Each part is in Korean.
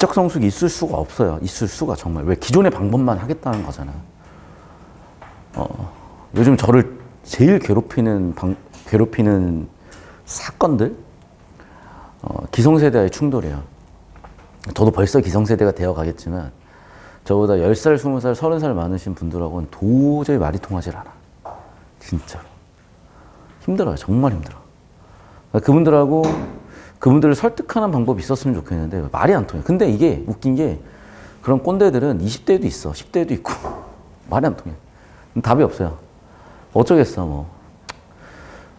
뒷작성숙이 있을 수가 없어요. 있을 수가 정말. 왜 기존의 방법만 하겠다는 거잖아. 요즘 저를 제일 괴롭히는 사건들, 기성세대와의 충돌이에요. 저도 벌써 기성세대가 되어 가겠지만 저보다 10살, 20살, 30살 많으신 분들하고는 도저히 말이 통하질 않아. 진짜로. 힘들어요. 정말 힘들어. 그분들을 설득하는 방법이 있었으면 좋겠는데 말이 안 통해. 근데 이게 웃긴 게 그런 꼰대들은 20대에도 있어. 10대에도 있고 말이 안 통해. 답이 없어요. 어쩌겠어 뭐.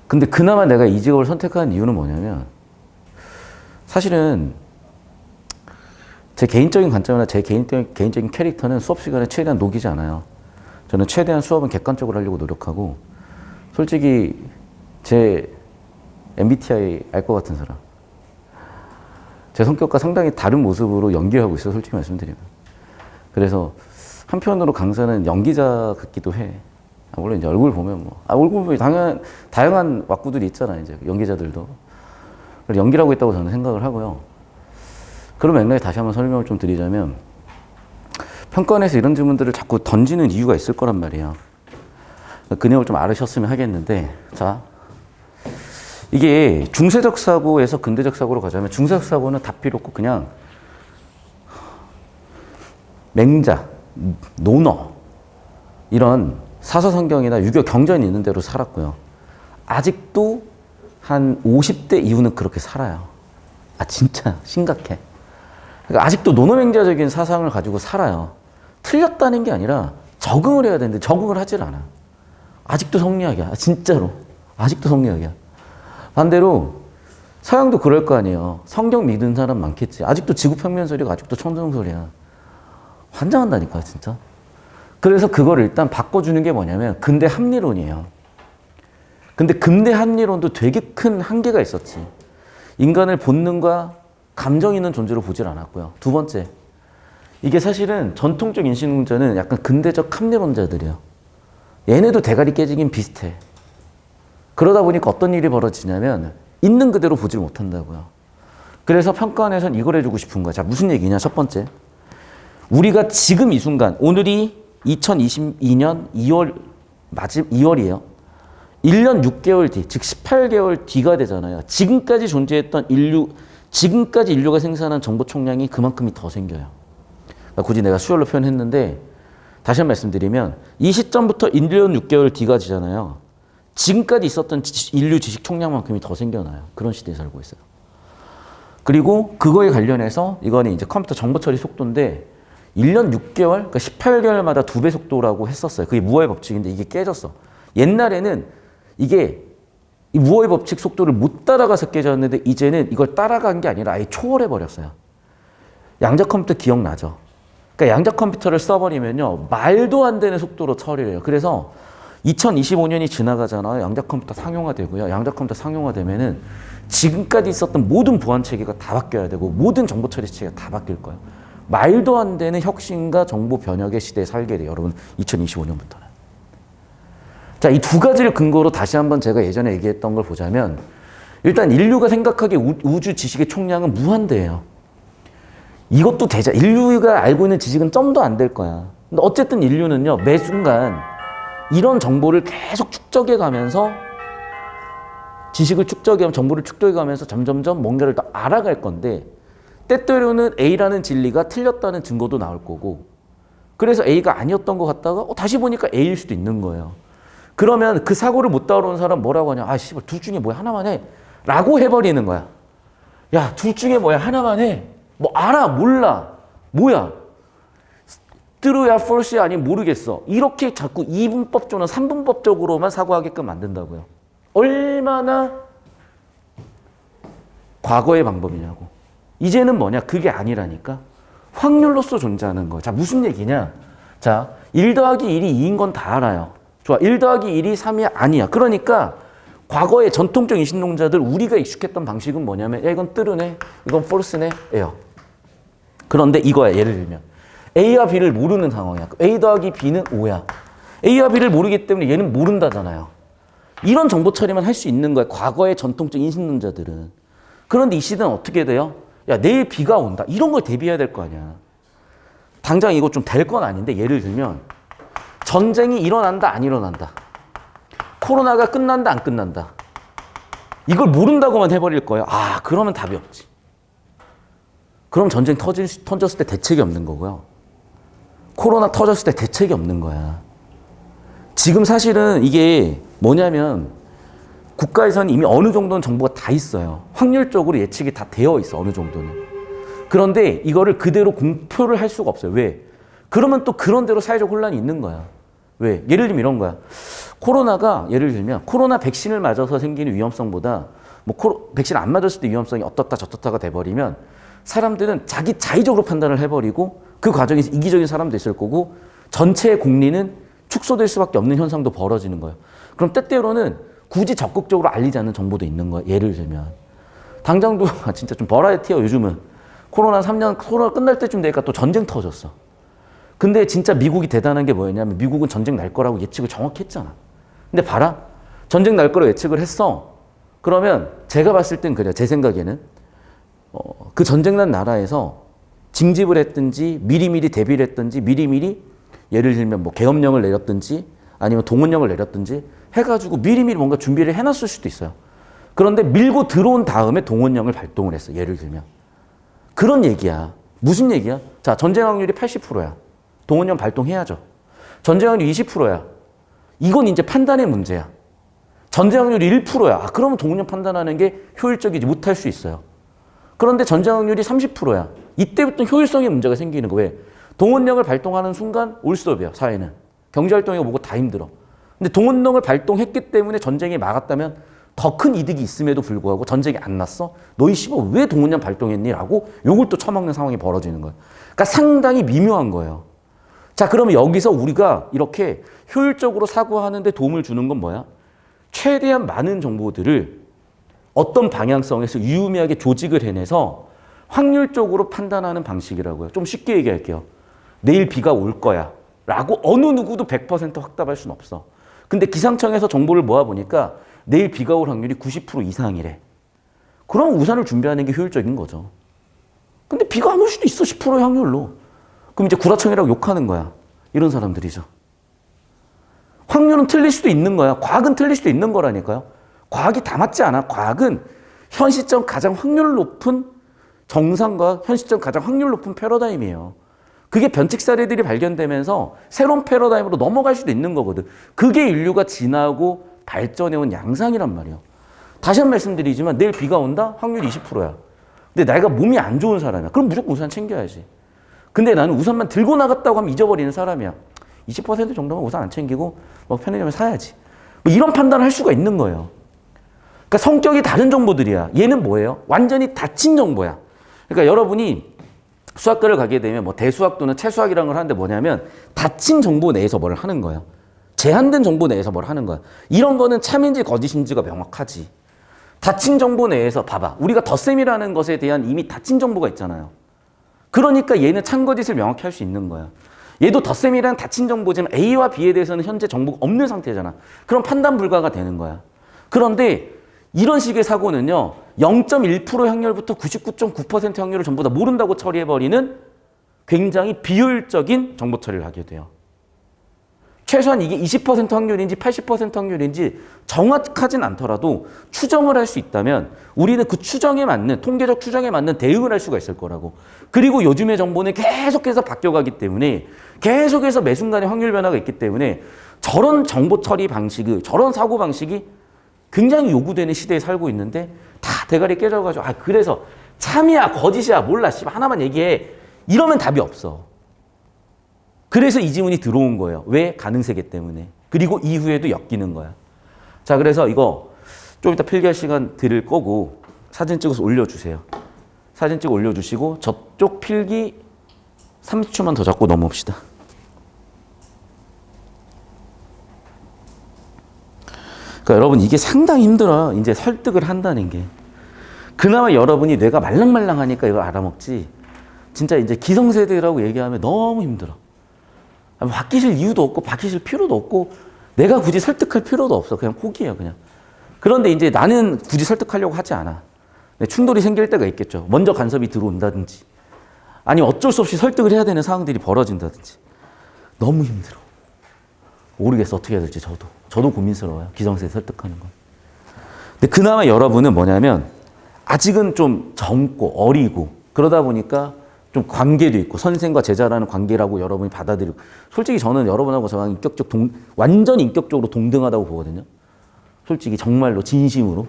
근데 그나마 내가 이 직업을 선택한 이유는 뭐냐면 사실은 제 개인적인 관점이나 제 개인적인 캐릭터는 수업 시간에 최대한 녹이지 않아요. 저는 최대한 수업은 객관적으로 하려고 노력하고 솔직히 제 MBTI 알 것 같은 사람. 제 성격과 상당히 다른 모습으로 연기하고 있어요. 솔직히 말씀드리면. 그래서 한편으로 강사는 연기자 같기도 해. 물론 이제 얼굴 보면 얼굴 보면 다양한 왁구들이 있잖아요. 이제 연기자들도. 연기를 하고 있다고 저는 생각을 하고요. 그런 맥락에 다시 한번 설명을 좀 드리자면 평가원에서 이런 질문들을 자꾸 던지는 이유가 있을 거란 말이에요. 그 내용을 좀 알으셨으면 하겠는데 자, 이게 중세적 사고에서 근대적 사고로 가자면 중세적 사고는 답 필요 없고 그냥 맹자, 논어 이런 사서성경이나 유교 경전이 있는 대로 살았고요. 아직도 한 50대 이후는 그렇게 살아요. 진짜 심각해. 그러니까 아직도 논어맹자적인 사상을 가지고 살아요. 틀렸다는 게 아니라 적응을 해야 되는데 적응을 하질 않아. 아직도 성리학이야. 진짜로. 아직도 성리학이야. 반대로 서양도 그럴 거 아니에요. 성경 믿는 사람 많겠지. 아직도 지구평면설이가 아직도 천정설이야. 환장한다니까 진짜. 그래서 그거를 일단 바꿔주는 게 뭐냐면 근대 합리론이에요. 근데 근대 합리론도 되게 큰 한계가 있었지. 인간을 본능과 감정 있는 존재로 보질 않았고요. 두 번째, 이게 사실은 전통적 인신론자는 약간 근대적 합리론자들이에요. 얘네도 대가리 깨지긴 비슷해. 그러다 보니까 어떤 일이 벌어지냐면 있는 그대로 보질 못한다고요. 그래서 평가원에서는 이걸 해주고 싶은 거야. 자, 무슨 얘기냐? 첫 번째, 우리가 지금 이 순간, 오늘이 2022년 2월이에요. 1년 6개월 뒤, 즉 18개월 뒤가 되잖아요. 지금까지 존재했던 지금까지 인류가 생산한 정보 총량이 그만큼이 더 생겨요. 그러니까 굳이 내가 수열로 표현했는데 다시 한번 말씀드리면 이 시점부터 1년 6개월 뒤가 지잖아요. 지금까지 있었던 인류 지식 총량만큼이 더 생겨나요. 그런 시대에 살고 있어요. 그리고 그거에 관련해서 이거는 이제 컴퓨터 정보 처리 속도인데 1년 6개월, 그러니까 18개월마다 2배 속도라고 했었어요. 그게 무어의 법칙인데 이게 깨졌어. 옛날에는 이게 이 무어의 법칙 속도를 못 따라가서 깨졌는데 이제는 이걸 따라간 게 아니라 아예 초월해 버렸어요. 양자 컴퓨터 기억나죠? 그러니까 양자 컴퓨터를 써버리면요 말도 안 되는 속도로 처리를 해요. 그래서 2025년이 지나가잖아요. 양자 컴퓨터 상용화되고요. 양자 컴퓨터 상용화되면은 지금까지 있었던 모든 보안 체계가 다 바뀌어야 되고 모든 정보 처리 체계가 다 바뀔 거예요. 말도 안 되는 혁신과 정보 변혁의 시대에 살게 돼요. 여러분 2025년부터는. 자, 이 두 가지를 근거로 다시 한번 제가 예전에 얘기했던 걸 보자면 일단 인류가 생각하기에 우주 지식의 총량은 무한대예요. 이것도 인류가 알고 있는 지식은 점도 안 될 거야. 근데 어쨌든 인류는요 매 순간 이런 정보를 계속 축적해 가면서 지식을 축적해 정보를 축적해 가면서 점점점 뭔가를 더 알아갈 건데 때때로는 A라는 진리가 틀렸다는 증거도 나올 거고 그래서 A가 아니었던 것 같다가 다시 보니까 A일 수도 있는 거예요. 그러면 그 사고를 못 따라오는 사람 뭐라고 하냐? 씨발 둘 중에 뭐야 하나만 해 라고 해버리는 거야. 야, 둘 중에 뭐야 하나만 해. 뭐 알아 몰라 뭐야 트루야 폴스야 아니면 모르겠어. 이렇게 자꾸 2분법적으로는 3분법적으로만 사고하게끔 만든다고요. 얼마나 과거의 방법이냐고. 이제는 뭐냐? 그게 아니라니까. 확률로서 존재하는 거야. 자, 무슨 얘기냐? 자, 1 더하기 1이 2인 건 다 알아요. 좋아. 1 더하기 1이 3이 아니야. 그러니까 과거의 전통적 인신론자들 우리가 익숙했던 방식은 뭐냐면 야, 이건 뜨르네. 이건 폴스네. 예요. 그런데 이거야. 예를 들면 A와 B를 모르는 상황이야. A 더하기 B는 5야. A와 B를 모르기 때문에 얘는 모른다잖아요. 이런 정보 처리만 할 수 있는 거야. 과거의 전통적 인신론자들은. 그런데 이 시대는 어떻게 돼요? 야, 내일 비가 온다. 이런 걸 대비해야 될 거 아니야. 당장 이거 좀 될 건 아닌데 예를 들면 전쟁이 일어난다 안 일어난다. 코로나가 끝난다 안 끝난다. 이걸 모른다고만 해버릴 거예요. 아, 그러면 답이 없지. 그럼 전쟁 터졌을 때 대책이 없는 거고요. 코로나 터졌을 때 대책이 없는 거야. 지금 사실은 이게 뭐냐면 국가에서는 이미 어느 정도는 정보가 다 있어요. 확률적으로 예측이 다 되어 있어, 어느 정도는. 그런데 이거를 그대로 공표를 할 수가 없어요. 왜? 그러면 또 그런 대로 사회적 혼란이 있는 거야. 왜? 예를 들면 이런 거야. 코로나가 예를 들면 코로나 백신을 맞아서 생기는 위험성보다 뭐 백신 안 맞았을 때 위험성이 어떻다 저떻다가 돼버리면 사람들은 자기 자의적으로 판단을 해버리고 그 과정에서 이기적인 사람도 있을 거고 전체의 공리는 축소될 수밖에 없는 현상도 벌어지는 거예요. 그럼 때때로는 굳이 적극적으로 알리지 않는 정보도 있는 거예요. 예를 들면 당장도 진짜 좀 버라이어티야. 요즘은 코로나 3년 코로나 끝날 때쯤 되니까 또 전쟁 터졌어. 근데 진짜 미국이 대단한 게 뭐였냐면 미국은 전쟁 날 거라고 예측을 정확히 했잖아. 근데 봐라. 전쟁 날 거라고 예측을 했어. 그러면 제가 봤을 땐 그래요. 제 생각에는 그 전쟁 난 나라에서 징집을 했든지 미리미리 대비를 했든지 미리미리 예를 들면 뭐 계엄령을 내렸든지 아니면 동원령을 내렸든지 해가지고 미리미리 뭔가 준비를 해놨을 수도 있어요. 그런데 밀고 들어온 다음에 동원령을 발동을 했어. 예를 들면. 그런 얘기야. 무슨 얘기야? 자, 전쟁 확률이 80%야. 동원령 발동해야죠. 전쟁 확률이 20%야. 이건 이제 판단의 문제야. 전쟁 확률이 1%야. 아, 그러면 동원령 판단하는 게 효율적이지 못할 수 있어요. 그런데 전쟁 확률이 30%야. 이때부터 효율성의 문제가 생기는 거예요. 왜? 동원령을 발동하는 순간 올스톱이야, 사회는. 경제활동이고 뭐고 다 힘들어. 근데 동원령을 발동했기 때문에 전쟁이 막았다면 더 큰 이득이 있음에도 불구하고 전쟁이 안 났어? 너희 씨발 왜 동원령 발동했니? 라고 욕을 또 처먹는 상황이 벌어지는 거예요. 그러니까 상당히 미묘한 거예요. 자, 그러면 여기서 우리가 이렇게 효율적으로 사고하는 데 도움을 주는 건 뭐야? 최대한 많은 정보들을 어떤 방향성에서 유의미하게 조직을 해내서 확률적으로 판단하는 방식이라고요. 좀 쉽게 얘기할게요. 내일 비가 올 거야 라고 어느 누구도 100% 확답할 수는 없어. 근데 기상청에서 정보를 모아보니까 내일 비가 올 확률이 90% 이상이래. 그럼 우산을 준비하는 게 효율적인 거죠. 근데 비가 안 올 수도 있어. 10%의 확률로. 그럼 이제 구라청이라고 욕하는 거야. 이런 사람들이죠. 확률은 틀릴 수도 있는 거야. 과학은 틀릴 수도 있는 거라니까요. 과학이 다 맞지 않아. 과학은 현 시점 가장 확률 높은 정상과 현 시점 가장 확률 높은 패러다임이에요. 그게 변칙 사례들이 발견되면서 새로운 패러다임으로 넘어갈 수도 있는 거거든. 그게 인류가 지나고 발전해온 양상이란 말이에요. 다시 한 번 말씀드리지만 내일 비가 온다? 확률이 20%야. 근데 내가 몸이 안 좋은 사람이야. 그럼 무조건 우산 챙겨야지. 근데 나는 우산만 들고 나갔다고 하면 잊어버리는 사람이야. 20% 정도면 우산 안 챙기고 뭐 편의점에 사야지. 뭐 이런 판단을 할 수가 있는 거예요. 그러니까 성격이 다른 정보들이야. 얘는 뭐예요? 완전히 닫힌 정보야. 그러니까 여러분이 수학과를 가게 되면 뭐 대수학 또는 채수학이라는 걸 하는데 뭐냐면 닫힌 정보 내에서 뭘 하는 거예요. 제한된 정보 내에서 뭘 하는 거야. 이런 거는 참인지 거짓인지가 명확하지. 닫힌 정보 내에서 봐봐. 우리가 덧셈이라는 것에 대한 이미 닫힌 정보가 있잖아요. 그러니까 얘는 참거짓을 명확히 할 수 있는 거야. 얘도 덧셈이라는 닫힌 정보지만 A와 B에 대해서는 현재 정보가 없는 상태잖아. 그럼 판단 불가가 되는 거야. 그런데 이런 식의 사고는요. 0.1% 확률부터 99.9% 확률을 전부 다 모른다고 처리해버리는 굉장히 비효율적인 정보 처리를 하게 돼요. 최소한 이게 20% 확률인지 80% 확률인지 정확하진 않더라도 추정을 할 수 있다면 우리는 그 추정에 맞는 통계적 추정에 맞는 대응을 할 수가 있을 거라고. 그리고 요즘의 정보는 계속해서 바뀌어가기 때문에 계속해서 매 순간에 확률 변화가 있기 때문에 저런 정보 처리 방식을 저런 사고 방식이 굉장히 요구되는 시대에 살고 있는데 다 대가리 깨져가지고 아 그래서 참이야 거짓이야 몰라 씨발 하나만 얘기해 이러면 답이 없어. 그래서 이 지문이 들어온 거예요. 왜? 가능세계 때문에. 그리고 이후에도 엮이는 거야. 자, 그래서 이거 좀 이따 필기할 시간 드릴 거고 사진 찍어서 올려주세요. 사진 찍어 올려주시고 저쪽 필기 30초만 더 잡고 넘어옵시다. 그러니까 여러분 이게 상당히 힘들어요. 이제 설득을 한다는 게. 그나마 여러분이 뇌가 말랑말랑하니까 이걸 알아먹지. 진짜 이제 기성세대라고 얘기하면 너무 힘들어. 바뀌실 이유도 없고 바뀌실 필요도 없고 내가 굳이 설득할 필요도 없어. 그냥 포기해요. 그냥. 그런데 이제 나는 굳이 설득하려고 하지 않아. 충돌이 생길 때가 있겠죠. 먼저 간섭이 들어온다든지 아니면 어쩔 수 없이 설득을 해야 되는 상황들이 벌어진다든지. 너무 힘들어. 모르겠어. 어떻게 해야 될지 저도 고민스러워요. 기성세대 설득하는 건. 근데 그나마 여러분은 뭐냐면 아직은 좀 젊고 어리고 그러다 보니까 좀 관계도 있고 선생과 제자라는 관계라고 여러분이 받아들이고 솔직히 저는 여러분하고 저랑 완전 인격적으로 동등하다고 보거든요. 솔직히 정말로 진심으로.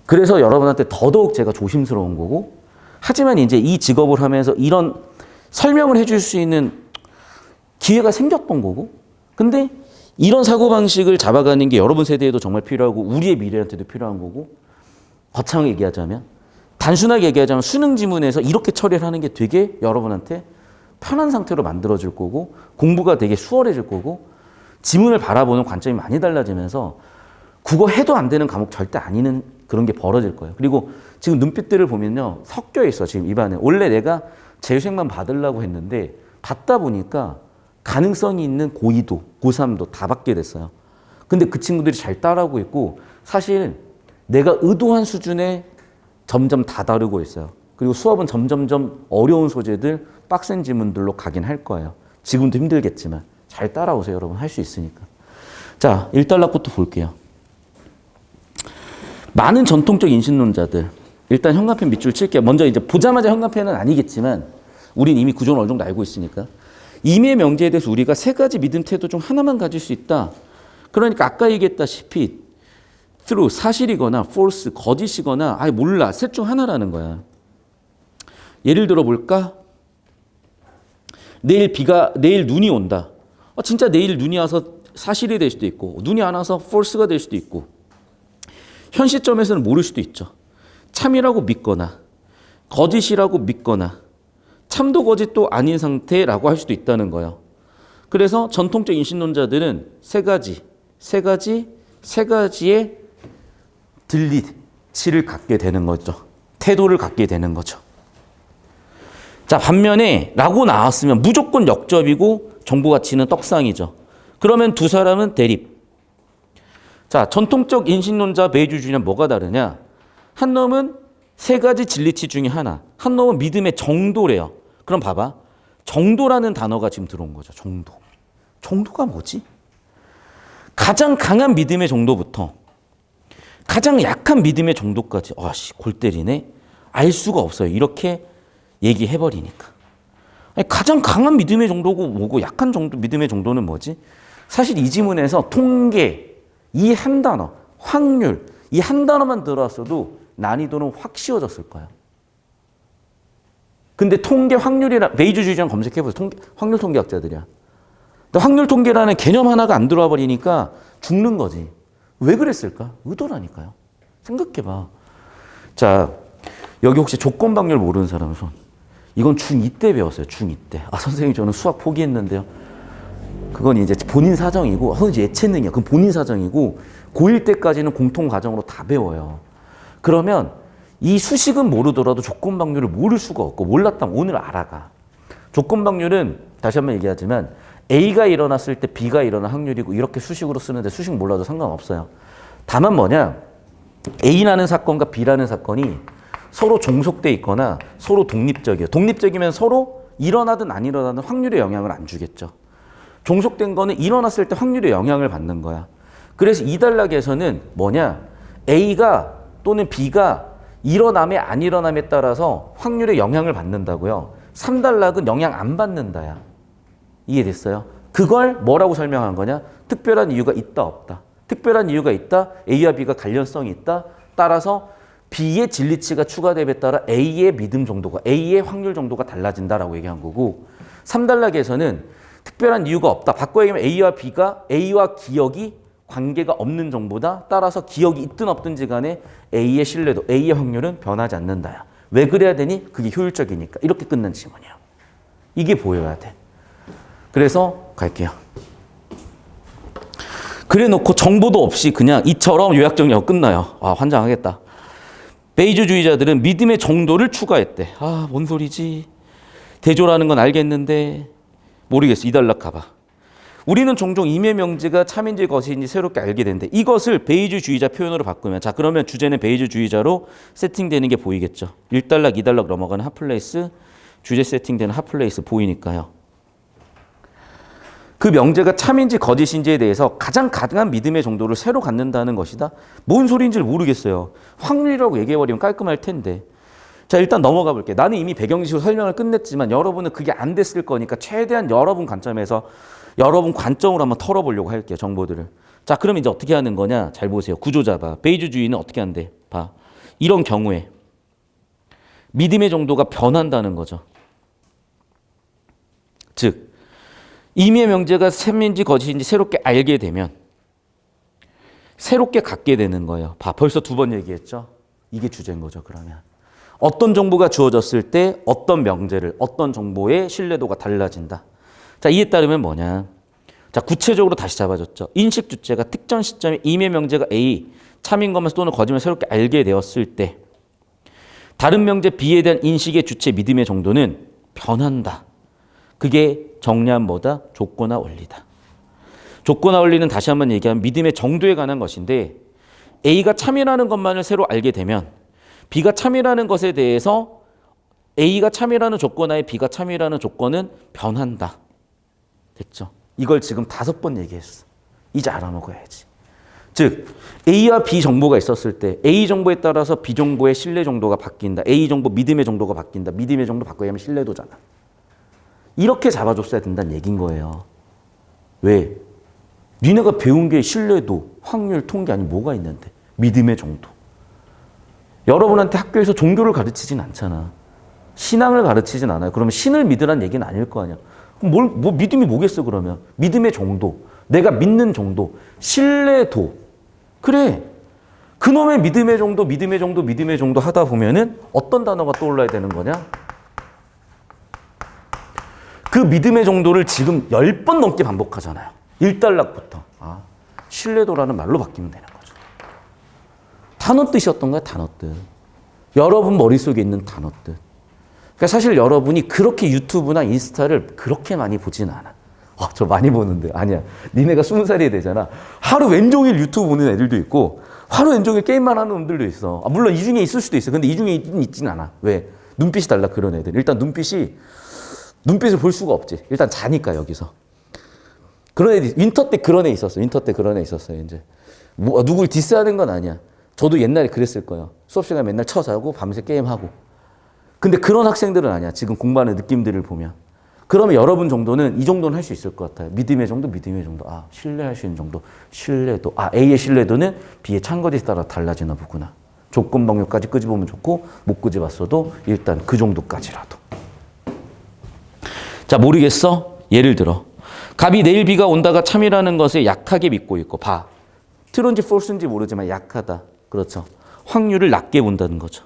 그래서 여러분한테 더더욱 제가 조심스러운 거고 하지만 이제 이 직업을 하면서 이런 설명을 해줄 수 있는 기회가 생겼던 거고 근데 이런 사고방식을 잡아가는 게 여러분 세대에도 정말 필요하고 우리의 미래한테도 필요한 거고 거창하게 얘기하자면 단순하게 얘기하자면 수능 지문에서 이렇게 처리를 하는 게 되게 여러분한테 편한 상태로 만들어질 거고 공부가 되게 수월해질 거고 지문을 바라보는 관점이 많이 달라지면서 국어 해도 안 되는 과목 절대 아니는 그런 게 벌어질 거예요. 그리고 지금 눈빛들을 보면요. 섞여 있어 지금 입안에. 원래 내가 재수생만 받으려고 했는데 받다 보니까 가능성이 있는 고2도 고3도 다 받게 됐어요. 근데 그 친구들이 잘 따라하고 있고 사실 내가 의도한 수준에 점점 다다르고 있어요. 그리고 수업은 점점점 어려운 소재들, 빡센 지문들로 가긴 할 거예요. 지금도 힘들겠지만 잘 따라오세요. 여러분 할 수 있으니까. 자, 1단락부터 볼게요. 많은 전통적 인신론자들 일단 형광펜 밑줄 칠게요. 먼저 이제 보자마자 형광펜은 아니겠지만 우린 이미 구조는 어느 정도 알고 있으니까 임의의 명제에 대해서 우리가 세 가지 믿음 태도 중 하나만 가질 수 있다. 그러니까 아까 얘기했다시피 true, 사실이거나 false, 거짓이거나 아예 몰라, 셋 중 하나라는 거야. 예를 들어 볼까? 내일 눈이 온다. 진짜 내일 눈이 와서 사실이 될 수도 있고 눈이 안 와서 false가 될 수도 있고 현 시점에서는 모를 수도 있죠. 참이라고 믿거나 거짓이라고 믿거나 참도 거짓도 아닌 상태라고 할 수도 있다는 거예요. 그래서 전통적 인신론자들은 세 가지의 들리치를 갖게 되는 거죠. 태도를 갖게 되는 거죠. 자, 반면에 라고 나왔으면 무조건 역접이고 정보 가치는 떡상이죠. 그러면 두 사람은 대립. 자, 전통적 인신론자 매주주의는 뭐가 다르냐? 한 놈은 세 가지 진리치 중에 하나. 한 놈은 믿음의 정도래요. 그럼 봐봐. 정도라는 단어가 지금 들어온 거죠. 정도. 정도가 뭐지? 가장 강한 믿음의 정도부터 가장 약한 믿음의 정도까지 골 때리네. 알 수가 없어요. 이렇게 얘기해버리니까. 아니, 가장 강한 믿음의 정도고 뭐고 약한 정도 믿음의 정도는 뭐지? 사실 이 지문에서 통계, 이 한 단어, 확률, 이 한 단어만 들어왔어도 난이도는 확 쉬워졌을 거야. 근데 통계, 확률이라 베이주주의자는 검색해보세요. 확률 통계학자들이야. 근데 확률 통계라는 개념 하나가 안 들어와 버리니까 죽는 거지. 왜 그랬을까? 의도라니까요. 생각해봐. 자, 여기 혹시 조건방열 모르는 사람 손. 이건 중2 때 배웠어요. 중2 때. 선생님 저는 수학 포기했는데요. 그건 이제 본인 사정이고, 선생님 예체능이야. 그건 본인 사정이고, 고1 때까지는 공통 과정으로 다 배워요. 그러면 이 수식은 모르더라도 조건방열을 모를 수가 없고, 몰랐다면 오늘 알아가. 조건방열은 다시 한번 얘기하지만 A가 일어났을 때 B가 일어날 확률이고 이렇게 수식으로 쓰는데 수식 몰라도 상관없어요. 다만 뭐냐? A라는 사건과 B라는 사건이 서로 종속돼 있거나 서로 독립적이에요. 독립적이면 서로 일어나든 안 일어나든 확률에 영향을 안 주겠죠. 종속된 거는 일어났을 때 확률에 영향을 받는 거야. 그래서 이 단락에서는 뭐냐? A가 또는 B가 일어남에 안 일어남에 따라서 확률에 영향을 받는다고요. 3단락은 영향 안 받는다야. 이해됐어요? 그걸 뭐라고 설명한 거냐? 특별한 이유가 있다 없다. 특별한 이유가 있다. A와 B가 관련성이 있다. 따라서 B의 진리치가 추가됨에 따라 A의 믿음 정도가, A의 확률 정도가 달라진다라고 얘기한 거고 3단락에서는 특별한 이유가 없다. 바꿔 얘기하면 A와 B가 A와 기억이 관계가 없는 정보다. 따라서 기억이 있든 없든지 간에 A의 신뢰도, A의 확률은 변하지 않는다야. 왜 그래야 되니? 그게 효율적이니까. 이렇게 끝난 지문이야. 이게 보여야 돼. 그래서 갈게요. 그래 놓고 정보도 없이 그냥 이처럼 요약정리하고 끝나요. 환장하겠다. 베이주주의자들은 믿음의 정도를 추가했대. 뭔 소리지? 대조라는 건 알겠는데 모르겠어. 2단락 가봐. 우리는 종종 임의 명제가 참인지 거시인지 새롭게 알게 되는데 이것을 베이주주의자 표현으로 바꾸면 자 그러면 주제는 베이주주의자로 세팅되는 게 보이겠죠. 1단락, 2단락 넘어가는 핫플레이스, 주제 세팅되는 핫플레이스 보이니까요. 그 명제가 참인지 거짓인지에 대해서 가장 강한 믿음의 정도를 새로 갖는다는 것이다. 뭔 소리인지를 모르겠어요. 확률이라고 얘기해버리면 깔끔할 텐데. 자 일단 넘어가 볼게요. 나는 이미 배경지식으로 설명을 끝냈지만 여러분은 그게 안 됐을 거니까 최대한 여러분 관점에서 여러분 관점으로 한번 털어보려고 할게요. 정보들을. 자 그럼 이제 어떻게 하는 거냐. 잘 보세요. 구조 잡아. 베이주주의는 어떻게 한대. 봐. 이런 경우에 믿음의 정도가 변한다는 거죠. 즉 임의 명제가 참인지 거짓인지 새롭게 알게 되면 새롭게 갖게 되는 거예요. 봐, 벌써 두 번 얘기했죠. 이게 주제인 거죠. 그러면 어떤 정보가 주어졌을 때 어떤 명제를 어떤 정보의 신뢰도가 달라진다. 자, 이에 따르면 뭐냐. 자, 구체적으로 다시 잡아줬죠. 인식 주체가 특정 시점에 임의 명제가 A, 참인 것만 또는 거짓말 새롭게 알게 되었을 때 다른 명제 B에 대한 인식의 주체 믿음의 정도는 변한다. 그게 정리한 뭐다? 조건화 원리다. 조건화 원리는 다시 한번 얘기하면 믿음의 정도에 관한 것인데 A가 참이라는 것만을 새로 알게 되면 B가 참이라는 것에 대해서 A가 참이라는 조건하에 B가 참이라는 조건은 변한다. 됐죠? 이걸 지금 5번 얘기했어. 이제 알아먹어야지. 즉 A와 B 정보가 있었을 때 A 정보에 따라서 B 정보의 신뢰 정도가 바뀐다. A 정보 믿음의 정도가 바뀐다. 믿음의 정도 바꿔야 하면 신뢰도잖아. 이렇게 잡아줬어야 된다는 얘기인 거예요. 왜? 니네가 배운 게 신뢰도, 확률, 통계 아니 뭐가 있는데 믿음의 정도. 여러분한테 학교에서 종교를 가르치진 않잖아. 신앙을 가르치진 않아요. 그러면 신을 믿으란 얘기는 아닐 거 아니야. 그럼 뭐 믿음이 뭐겠어 그러면. 믿음의 정도, 내가 믿는 정도, 신뢰도. 그래. 그놈의 믿음의 정도, 믿음의 정도, 믿음의 정도 하다 보면은 어떤 단어가 떠올라야 되는 거냐? 그 믿음의 정도를 지금 10번 넘게 반복하잖아요. 1단락부터. 아, 신뢰도라는 말로 바뀌면 되는 거죠. 단어 뜻이었던 거야, 단어 뜻. 여러분 머릿속에 있는 단어 뜻. 그러니까 사실 여러분이 그렇게 유튜브나 인스타를 그렇게 많이 보진 않아. 저 많이 보는데. 아니야. 니네가 20살이 되잖아. 하루 왼종일 유튜브 보는 애들도 있고 하루 왼종일 게임만 하는 놈들도 있어. 물론 이 중에 있을 수도 있어. 근데 이 중에 있진 않아. 왜? 눈빛이 달라 그런 애들. 일단 눈빛을 볼 수가 없지. 일단 자니까 여기서. 그런 애들 윈터 때 그런 애 있었어. 윈터 때 그런 애 있었어요. 이제 누굴 디스하는 건 아니야. 저도 옛날에 그랬을 거예요. 수업 시간에 맨날 자고 밤새 게임하고. 근데 그런 학생들은 아니야. 지금 공부하는 느낌들을 보면. 그러면 여러분 정도는 이 정도는 할 수 있을 것 같아요. 믿음의 정도, 믿음의 정도. 아, 신뢰할 수 있는 정도, 신뢰도. 아, A의 신뢰도는 B의 참거짓에 따라 달라지나 보구나. 조건 방역까지 끄집으면 좋고 못 끄집었어도 일단 그 정도까지라도. 자, 모르겠어? 예를 들어 갑이 내일 비가 온다가 참이라는 것에 약하게 믿고 있고 봐. 트루인지 폴스인지 모르지만 약하다. 그렇죠. 확률을 낮게 본다는 거죠.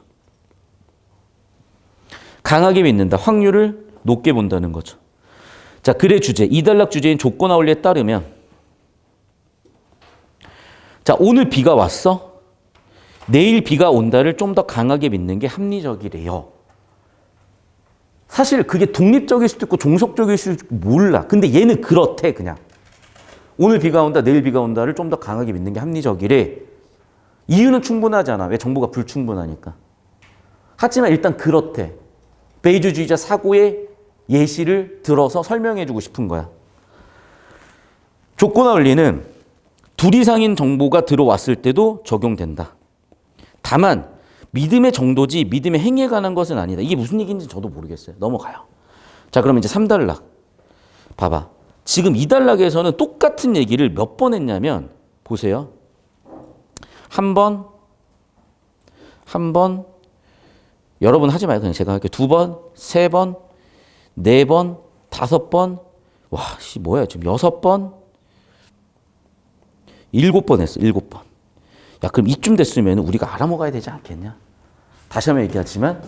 강하게 믿는다. 확률을 높게 본다는 거죠. 자, 글의 주제, 2단락 주제인 조건화 원리에 따르면 자, 오늘 비가 왔어? 내일 비가 온다를 좀 더 강하게 믿는 게 합리적이래요. 사실 그게 독립적일 수도 있고 종속적일 수도 있고 몰라. 근데 얘는 그렇대 그냥. 오늘 비가 온다, 내일 비가 온다를 좀 더 강하게 믿는 게 합리적이래. 이유는 충분하잖아. 왜? 정보가 불충분하니까. 하지만 일단 그렇대. 베이주주의자 사고의 예시를 들어서 설명해주고 싶은 거야. 조건화 원리는 둘 이상인 정보가 들어왔을 때도 적용된다. 다만 믿음의 정도지 믿음의 행위에 관한 것은 아니다. 이게 무슨 얘기인지 저도 모르겠어요. 넘어가요. 자, 그러면 이제 3단락. 봐봐. 지금 2단락에서는 똑같은 얘기를 몇 번 했냐면 보세요. 한 번, 여러분 하지 말고 그냥 제가 할게요. 2번, 3번, 4번, 5번, 와, 뭐야, 지금 6번, 7번 했어, 7번. 야, 그럼 이쯤 됐으면 우리가 알아먹어야 되지 않겠냐? 다시 한번 얘기하지만,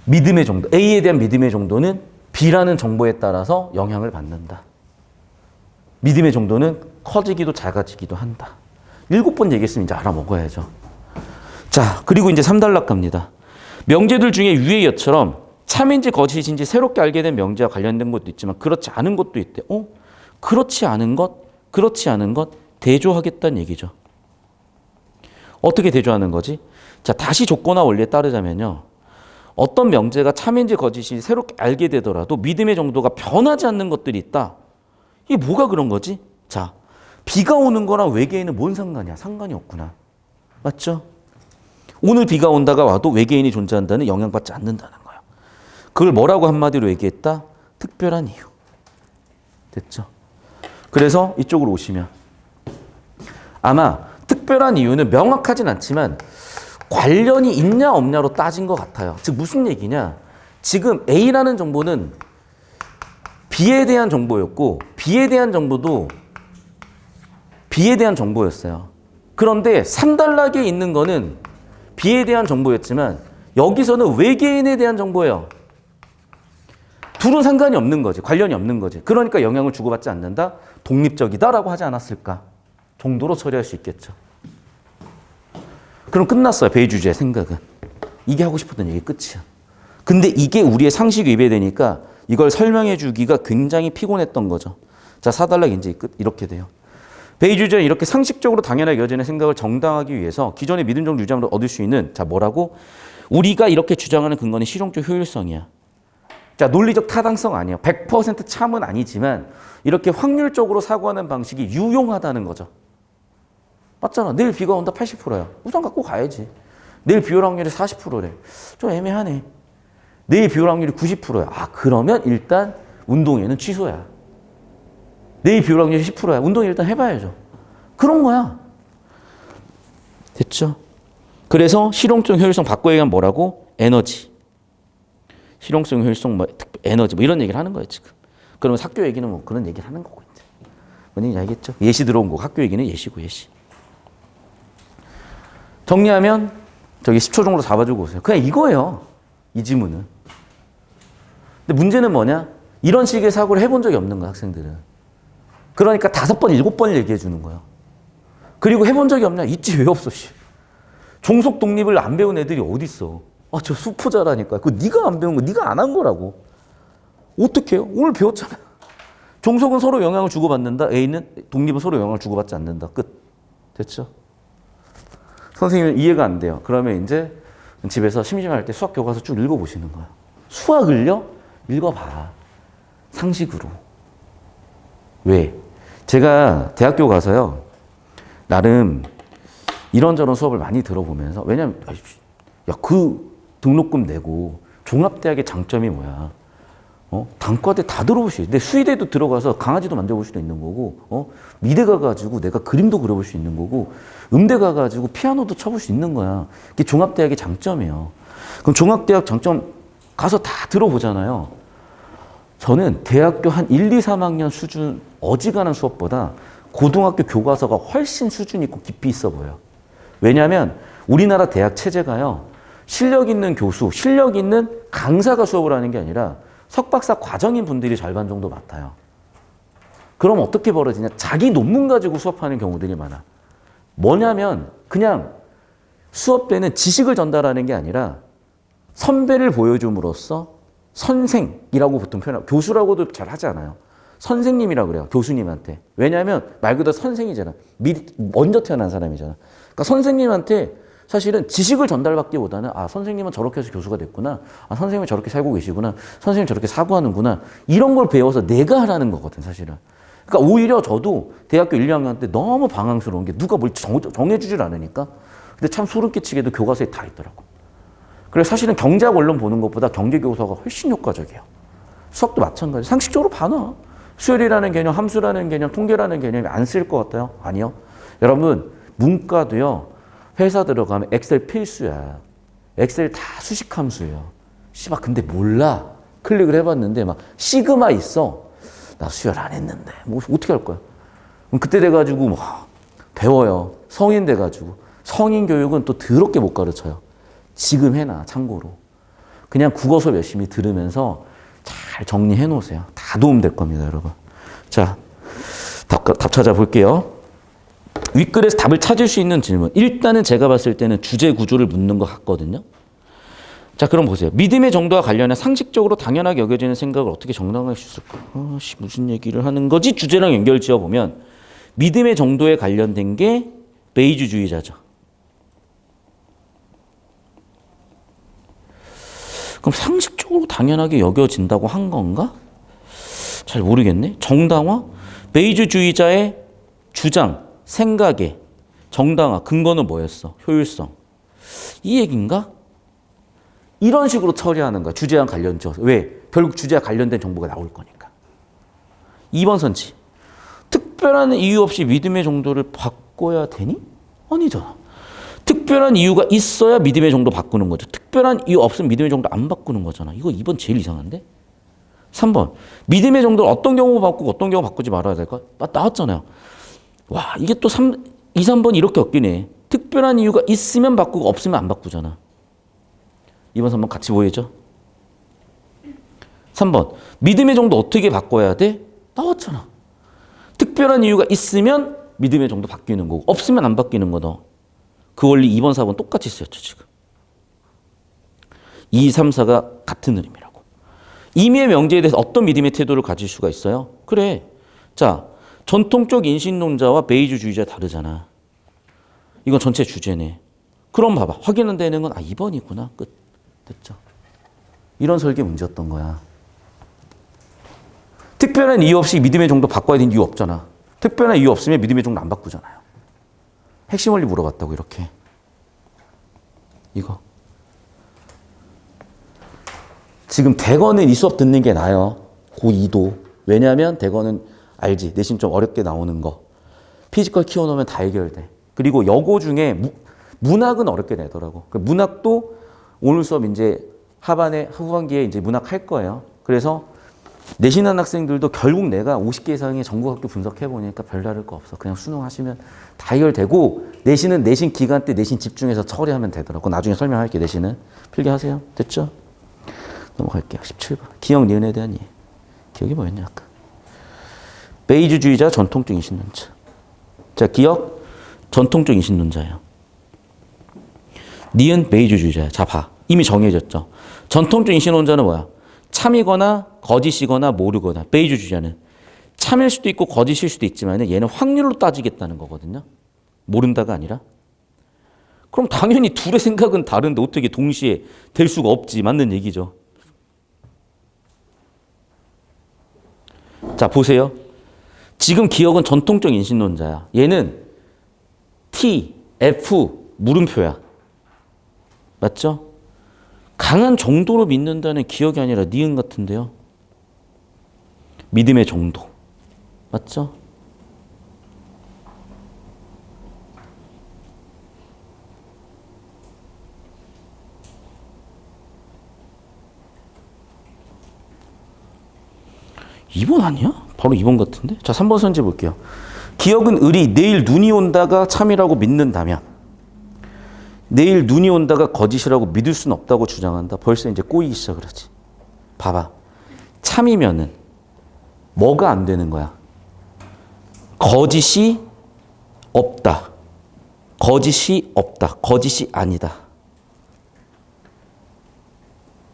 믿음의 정도, A에 대한 믿음의 정도는 B라는 정보에 따라서 영향을 받는다. 믿음의 정도는 커지기도 작아지기도 한다. 7번 얘기했으면 이제 알아먹어야죠. 자, 그리고 이제 3단락 갑니다. 명제들 중에 위의 것처럼 참인지 거짓인지 새롭게 알게 된 명제와 관련된 것도 있지만 그렇지 않은 것도 있대. 그렇지 않은 것 대조하겠다는 얘기죠. 어떻게 대조하는 거지? 자, 다시 조건화 원리에 따르자면요. 어떤 명제가 참인지 거짓인지 새롭게 알게 되더라도 믿음의 정도가 변하지 않는 것들이 있다. 이게 뭐가 그런 거지? 자, 비가 오는 거랑 외계인은 뭔 상관이야? 상관이 없구나. 맞죠? 오늘 비가 온다가 와도 외계인이 존재한다는 영향받지 않는다는 거예요. 그걸 뭐라고 한마디로 얘기했다? 특별한 이유. 됐죠? 그래서 이쪽으로 오시면 아마 특별한 이유는 명확하진 않지만 관련이 있냐 없냐로 따진 것 같아요. 즉 무슨 얘기냐? 지금 A라는 정보는 B에 대한 정보였고 B에 대한 정보도 B에 대한 정보였어요. 그런데 산단락에 있는 거는 B에 대한 정보였지만 여기서는 외계인에 대한 정보예요. 둘은 상관이 없는 거지. 관련이 없는 거지. 그러니까 영향을 주고받지 않는다. 독립적이다라고 하지 않았을까 정도로 처리할 수 있겠죠. 그럼 끝났어요. 베이 주제의 생각은. 이게 하고 싶었던 얘기 끝이야. 근데 이게 우리의 상식 위배되니까 이걸 설명해 주기가 굉장히 피곤했던 거죠. 자, 4단락 이제 끝. 이렇게 돼요. 베이 주제는 이렇게 상식적으로 당연하게 여겨지는 생각을 정당하기 위해서 기존의 믿음 정도 유지함으로 얻을 수 있는 자 뭐라고? 우리가 이렇게 주장하는 근거는 실용적 효율성이야. 자, 논리적 타당성 아니에요. 100% 참은 아니지만 이렇게 확률적으로 사고하는 방식이 유용하다는 거죠. 맞잖아. 내일 비가 온다 80%야. 우산 갖고 가야지. 내일 비 올 확률이 40%래. 좀 애매하네. 내일 비 올 확률이 90%야. 아, 그러면 일단 운동회는 취소야. 내일 비 올 확률이 10%야. 운동 일단 해봐야죠. 그런 거야. 됐죠? 그래서 실용성, 효율성 바꿔 얘기하면 뭐라고? 에너지. 실용성, 효율성, 에너지 이런 얘기를 하는 거예요 지금. 그러면 학교 얘기는 뭐 그런 얘기를 하는 거고 이제. 뭔 얘기인지 알겠죠? 예시 들어온 거. 학교 얘기는 예시고 예시. 정리하면 저기 10초 정도 잡아주고 오세요. 그냥 이거예요. 이 지문은. 근데 문제는 뭐냐? 이런 식의 사고를 해본 적이 없는 거야 학생들은. 그러니까 5번, 7번을 얘기해 주는 거예요. 그리고 해본 적이 없냐? 있지 왜 없어? 씨. 종속 독립을 안 배운 애들이 어디 있어? 아, 저 수포자라니까. 그거 네가 안 배운 거, 네가 안 한 거라고. 어떻게 해요? 오늘 배웠잖아요. 종속은 서로 영향을 주고받는다. A는 독립은 서로 영향을 주고받지 않는다. 끝. 됐죠? 선생님은 이해가 안 돼요. 그러면 이제 집에서 심심할 때 수학 교과서 쭉 읽어보시는 거예요. 수학을요? 읽어봐. 상식으로. 왜? 제가 대학교 가서요. 나름 이런저런 수업을 많이 들어보면서 왜냐면 야, 그 등록금 내고 종합대학의 장점이 뭐야? 단과대 다 들어볼 수 있어. 근데 수의대도 들어가서 강아지도 만져볼 수도 있는 거고, 미대 가가지고 내가 그림도 그려볼 수 있는 거고, 음대 가가지고 피아노도 쳐볼 수 있는 거야. 이게 종합대학의 장점이에요. 그럼 종합대학 장점 가서 다 들어보잖아요. 저는 대학교 한 1, 2, 3학년 수준 어지간한 수업보다 고등학교 교과서가 훨씬 수준 있고 깊이 있어 보여요. 왜냐하면 우리나라 대학 체제가요. 실력 있는 교수, 실력 있는 강사가 수업을 하는 게 아니라 석박사 과정인 분들이 절반 정도 맡아요. 그럼 어떻게 벌어지냐? 자기 논문 가지고 수업하는 경우들이 많아. 뭐냐면 그냥 수업 때는 지식을 전달하는 게 아니라 선배를 보여줌으로써 선생이라고 보통 표현하고 교수라고도 잘 하지 않아요. 선생님이라고 그래요. 교수님한테. 왜냐하면 말 그대로 선생이잖아. 먼저 태어난 사람이잖아. 그러니까 선생님한테 사실은 지식을 전달받기보다는 아 선생님은 저렇게 해서 교수가 됐구나. 아 선생님은 저렇게 살고 계시구나. 선생님은 저렇게 사고하는구나. 이런 걸 배워서 내가 하라는 거거든 사실은. 그러니까 오히려 저도 대학교 1, 2학년 때 너무 방황스러운 게 누가 뭘 정해주질 않으니까. 근데 참 소름 끼치게도 교과서에 다 있더라고. 그래서 사실은 경제학 원론 보는 것보다 경제교과서가 훨씬 효과적이에요. 수학도 마찬가지. 상식적으로 봐놔. 수열이라는 개념, 함수라는 개념, 통계라는 개념이 안 쓸 것 같아요? 아니요. 여러분 문과도요. 회사 들어가면 엑셀 필수야. 엑셀 다 수식함수예요. 씨발 근데 몰라. 클릭을 해봤는데 막 시그마 있어. 나 수열 안 했는데 뭐 어떻게 할 거야? 그럼 그때 돼가지고 뭐 배워요. 성인 돼가지고 성인 교육은 또 더럽게 못 가르쳐요. 지금 해놔 참고로. 그냥 국어 수업 열심히 들으면서 잘 정리해 놓으세요. 다 도움될 겁니다 여러분. 자, 답 찾아볼게요. 윗글에서 답을 찾을 수 있는 질문. 일단은 제가 봤을 때는 주제 구조를 묻는 것 같거든요. 자, 그럼 보세요. 믿음의 정도와 관련해 상식적으로 당연하게 여겨지는 생각을 어떻게 정당화할 수 있을까? 무슨 얘기를 하는 거지? 주제랑 연결 지어보면 믿음의 정도에 관련된 게 베이주주의자죠. 그럼 상식적으로 당연하게 여겨진다고 한 건가? 잘 모르겠네. 정당화? 베이주주의자의 주장, 생각의 정당화, 근거는 뭐였어? 효율성. 이 얘기인가? 이런 식으로 처리하는 거야. 주제랑 관련지어. 왜? 결국 주제와 관련된 정보가 나올 거니까. 2번 선지. 특별한 이유 없이 믿음의 정도를 바꿔야 되니? 아니잖아. 특별한 이유가 있어야 믿음의 정도 바꾸는 거죠. 특별한 이유 없으면 믿음의 정도 안 바꾸는 거잖아. 이거 2번 제일 이상한데? 3번. 믿음의 정도를 어떤 경우 바꾸고 어떤 경우 바꾸지 말아야 될까? 나왔잖아요. 와, 이게 또 2, 3번 이렇게 엮이네. 특별한 이유가 있으면 바꾸고 없으면 안 바꾸잖아. 2번, 3번 같이 보이죠? 3번. 믿음의 정도 어떻게 바꿔야 돼? 나왔잖아. 특별한 이유가 있으면 믿음의 정도 바뀌는 거고 없으면 안 바뀌는 거다. 그 원리 2번, 4번 똑같이 쓰였죠, 지금. 2, 3, 4가 같은 의미라고. 임의의 명제에 대해서 어떤 믿음의 태도를 가질 수가 있어요? 그래. 자, 전통적 인신론자와 베이주주의자 다르잖아. 이건 전체 주제네. 그럼 봐봐. 확인은 되는 건 2번이구나. 끝. 됐죠? 이런 설계 문제였던 거야. 특별한 이유 없이 믿음의 정도 바꿔야 되는 이유 없잖아. 특별한 이유 없으면 믿음의 정도 안 바꾸잖아요. 핵심 원리 물어봤다고 이렇게. 이거. 지금 대거는 이 수업 듣는 게 나아요. 고2도. 왜냐하면 대거는 알지. 내신 좀 어렵게 나오는 거. 피지컬 키워놓으면 다 해결돼. 그리고 여고 중에 문학은 어렵게 내더라고. 문학도 오늘 수업 이제 후반기에 이제 문학 할 거예요. 그래서 내신한 학생들도 결국 내가 50개 이상의 전국학교 분석해 보니까 별다를 거 없어. 그냥 수능하시면 다 해결되고 내신은 내신 기간 때 내신 집중해서 처리하면 되더라고. 나중에 설명할게. 내신은 필기하세요. 됐죠? 넘어갈게요. 17번. 기억 니은에 대한 이해. 기억이 뭐였냐 아까. 베이주주의자 전통적 인신론자. 자, 기억 전통적 인신론자예요. 니은 베이주주의자야. 자, 봐. 이미 정해졌죠. 전통적 인신론자는 뭐야? 참이거나 거짓이거나 모르거나. 베이주주의자는 참일 수도 있고 거짓일 수도 있지만 얘는 확률로 따지겠다는 거거든요. 모른다가 아니라. 그럼 당연히 둘의 생각은 다른데 어떻게 동시에 될 수가 없지. 맞는 얘기죠. 자, 보세요. 지금 기억은 전통적 인신론자야. 얘는 T, F, 물음표야. 맞죠? 강한 정도로 믿는다는 기억이 아니라 니은 같은데요. 믿음의 정도. 맞죠? (2번) 아니야? 바로 2번 같은데? 자, 3번 선지 볼게요. 기억은 을이 내일 눈이 온다가 참이라고 믿는다면 내일 눈이 온다가 거짓이라고 믿을 수는 없다고 주장한다. 벌써 이제 꼬이기 시작을 하지. 봐봐. 참이면은 뭐가 안 되는 거야? 거짓이 없다. 거짓이 없다. 거짓이 아니다.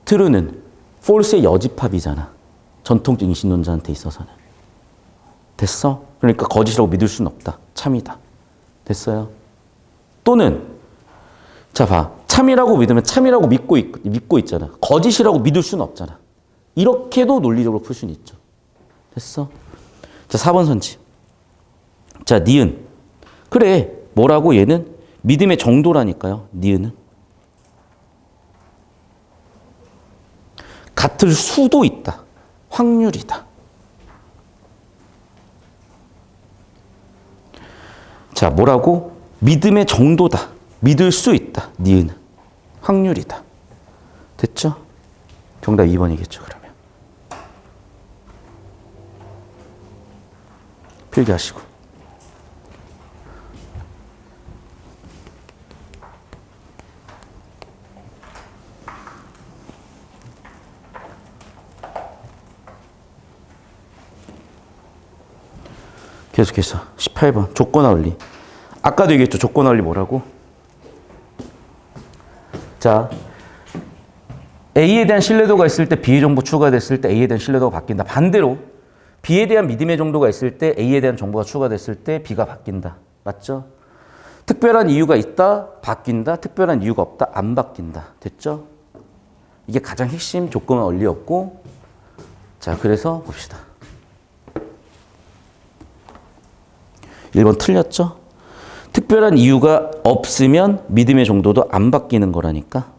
true는 false의 여집합이잖아. 전통적 인신론자한테 있어서는. 됐어? 그러니까 거짓이라고 믿을 수는 없다. 참이다. 됐어요? 또는 자, 봐. 참이라고 믿으면 참이라고 믿고 있잖아. 거짓이라고 믿을 수는 없잖아. 이렇게도 논리적으로 풀 수는 있죠. 됐어? 자, 4번 선지. 자, 니은. 그래. 뭐라고 얘는? 믿음의 정도라니까요. 니은은. 같을 수도 있다. 확률이다. 자, 뭐라고? 믿음의 정도다. 믿을 수 있다. 니은은. 확률이다. 됐죠? 정답 2번이겠죠, 그러면. 필기하시고. 계속해서 18번 조건화 원리. 아까도 얘기했죠. 조건화 원리 뭐라고? 자, A에 대한 신뢰도가 있을 때 B의 정보 추가됐을 때 A에 대한 신뢰도가 바뀐다. 반대로 B에 대한 믿음의 정도가 있을 때 A에 대한 정보가 추가됐을 때 B가 바뀐다. 맞죠? 특별한 이유가 있다, 바뀐다. 특별한 이유가 없다, 안 바뀐다. 됐죠? 이게 가장 핵심 조건 원리였고, 자, 그래서 봅시다. 1번 틀렸죠? 특별한 이유가 없으면 믿음의 정도도 안 바뀌는 거라니까.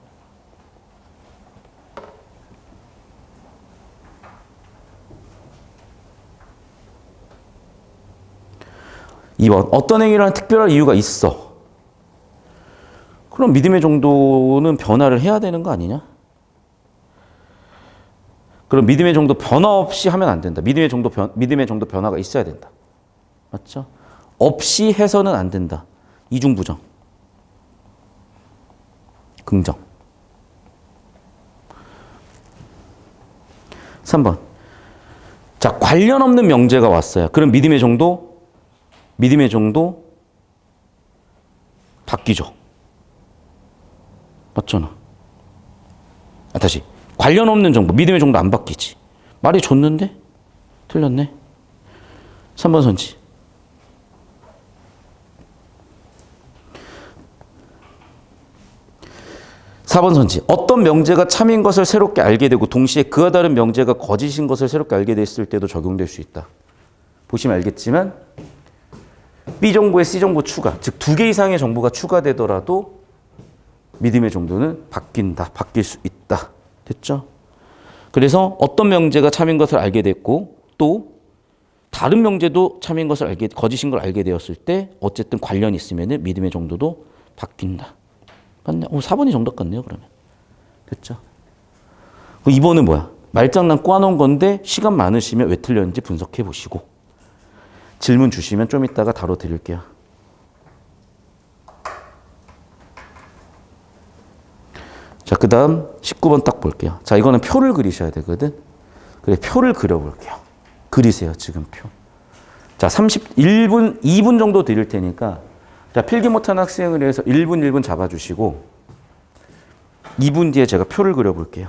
2번 어떤 행위를 하는 특별한 이유가 있어. 그럼 믿음의 정도는 변화를 해야 되는 거 아니냐? 그럼 믿음의 정도 변화 없이 하면 안 된다. 믿음의 정도 변화가 있어야 된다. 맞죠? 없이 해서는 안 된다. 이중부정. 긍정. 3번. 자, 관련 없는 명제가 왔어요. 그럼 믿음의 정도 바뀌죠. 맞잖아. 다시. 관련 없는 정보, 믿음의 정도 안 바뀌지. 말이 좋는데? 틀렸네. 3번 선지. 4번 선지. 어떤 명제가 참인 것을 새롭게 알게 되고 동시에 그와 다른 명제가 거짓인 것을 새롭게 알게 됐을 때도 적용될 수 있다. 보시면 알겠지만 B 정보에 C 정보 추가, 즉 2개 이상의 정보가 추가되더라도 믿음의 정도는 바뀐다. 바뀔 수 있다. 됐죠? 그래서 어떤 명제가 참인 것을 알게 됐고 또 다른 명제도 참인 것을 거짓인 걸 알게 되었을 때 어쨌든 관련이 있으면 믿음의 정도도 바뀐다. 맞네. 4번이 정답 같네요, 그러면. 됐죠? 2번은 뭐야? 말장난 꼬아놓은 건데 시간 많으시면 왜 틀렸는지 분석해 보시고 질문 주시면 좀 이따가 다뤄드릴게요. 자, 그 다음 19번 딱 볼게요. 자, 이거는 표를 그리셔야 되거든. 그래, 표를 그려볼게요. 그리세요, 지금 표. 자, 31분, 2분 정도 드릴 테니까 자, 필기 못한 학생을 위해서 1분, 1분 잡아주시고 2분 뒤에 제가 표를 그려볼게요.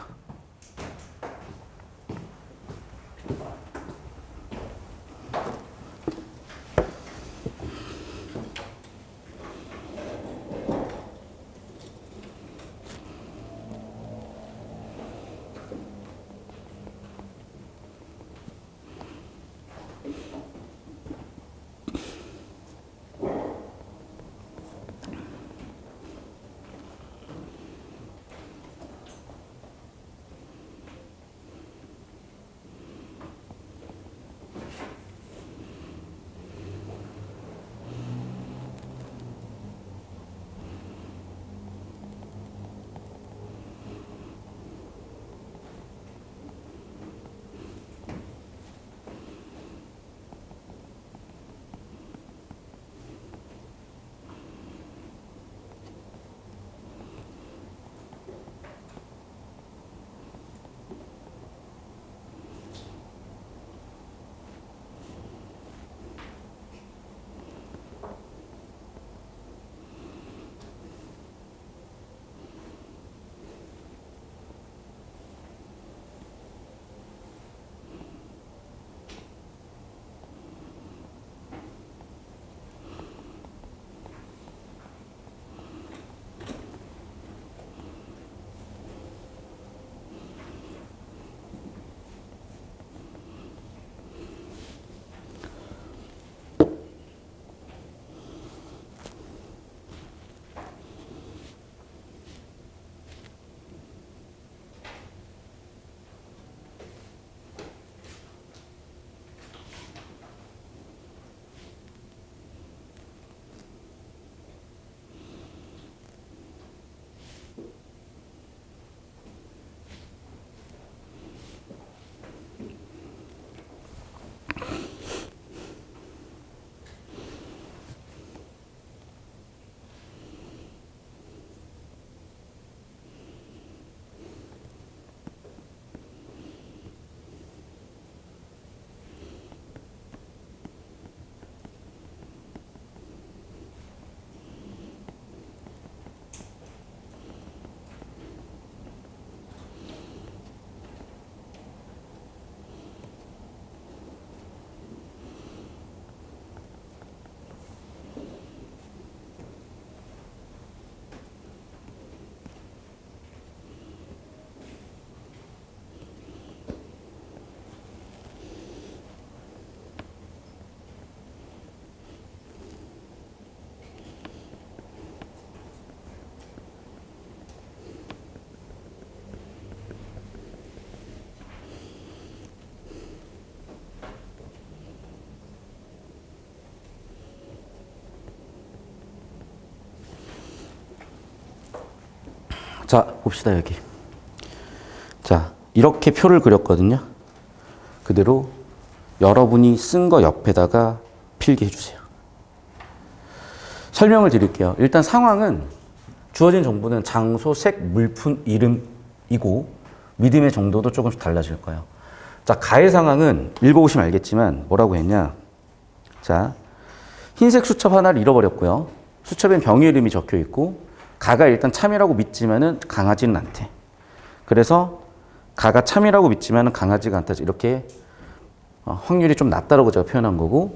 자, 봅시다, 여기. 자, 이렇게 표를 그렸거든요. 그대로 여러분이 쓴 거 옆에다가 필기해 주세요. 설명을 드릴게요. 일단 상황은 주어진 정보는 장소, 색, 물품, 이름이고 믿음의 정도도 조금씩 달라질 거예요. 자, 가의 상황은 읽어보시면 알겠지만 뭐라고 했냐. 자, 흰색 수첩 하나를 잃어버렸고요. 수첩엔 병의 이름이 적혀 있고 가가 일단 참이라고 믿지만은 강하지는 않대. 그래서 가가 참이라고 믿지만은 강하지가 않다. 이렇게 확률이 좀 낮다라고 제가 표현한 거고,